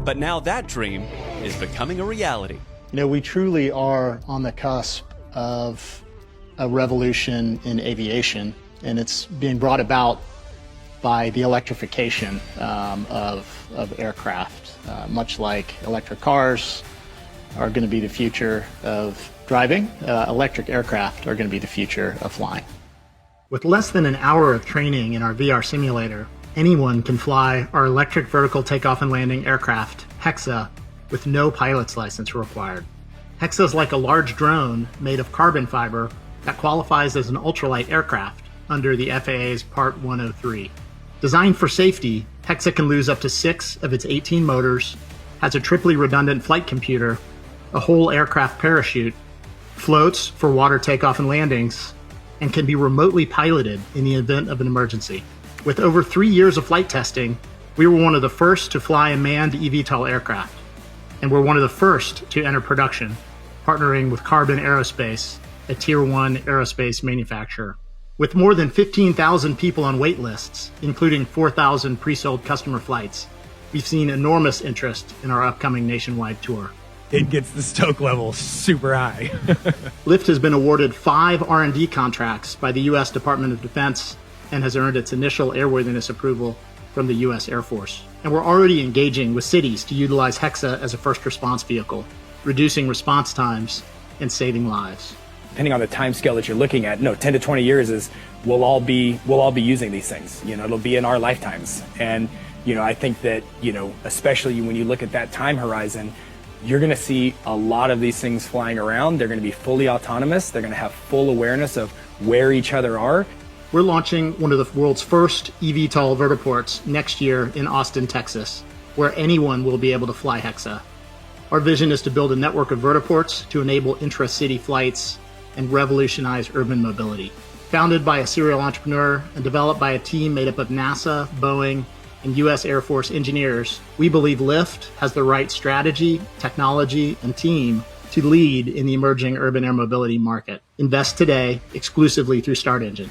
But now that dream is becoming a reality. You know, we truly are on the cusp of a revolution in aviation, and it's being brought about by the electrification of aircraft. Much like electric cars are going to be the future of driving, electric aircraft are going to be the future of flying. With less than an hour of training in our VR simulator, anyone can fly our electric vertical takeoff and landing aircraft, HEXA, with no pilot's license required. HEXA is like a large drone made of carbon fiber that qualifies as an ultralight aircraft under the FAA's Part 103. Designed for safety, HEXA can lose up to 6 of its 18 motors, has a triply redundant flight computer, a whole aircraft parachute, floats for water takeoff and landings, and can be remotely piloted in the event of an emergency. With over 3 years of flight testing, we were one of the first to fly a manned eVTOL aircraft, and we're one of the first to enter production, partnering with Carbon Aerospace, a Tier 1 aerospace manufacturer. With more than 15,000 people on wait lists, including 4,000 pre-sold customer flights, we've seen enormous interest in our upcoming nationwide tour. It gets the stoke level super high. Lyft has been awarded 5 R&D contracts by the U.S. Department of Defense and has earned its initial airworthiness approval from the U.S. Air Force. And we're already engaging with cities to utilize HEXA as a first response vehicle, reducing response times and saving lives. Depending on the time scale that you're looking at, 10 to 20 years is we'll all be using these things. It'll be in our lifetimes. And I think that especially when you look at that time horizon, you're going to see a lot of these things flying around. They're going to be fully autonomous. They're going to have full awareness of where each other are. We're launching one of the world's first eVTOL vertiports next year in Austin, Texas, where anyone will be able to fly HEXA. Our vision is to build a network of vertiports to enable intra-city flights and revolutionize urban mobility. Founded by a serial entrepreneur and developed by a team made up of NASA, Boeing, and U.S. Air Force engineers, we believe Lyft has the right strategy, technology, and team to lead in the emerging urban air mobility market. Invest today exclusively through StartEngine.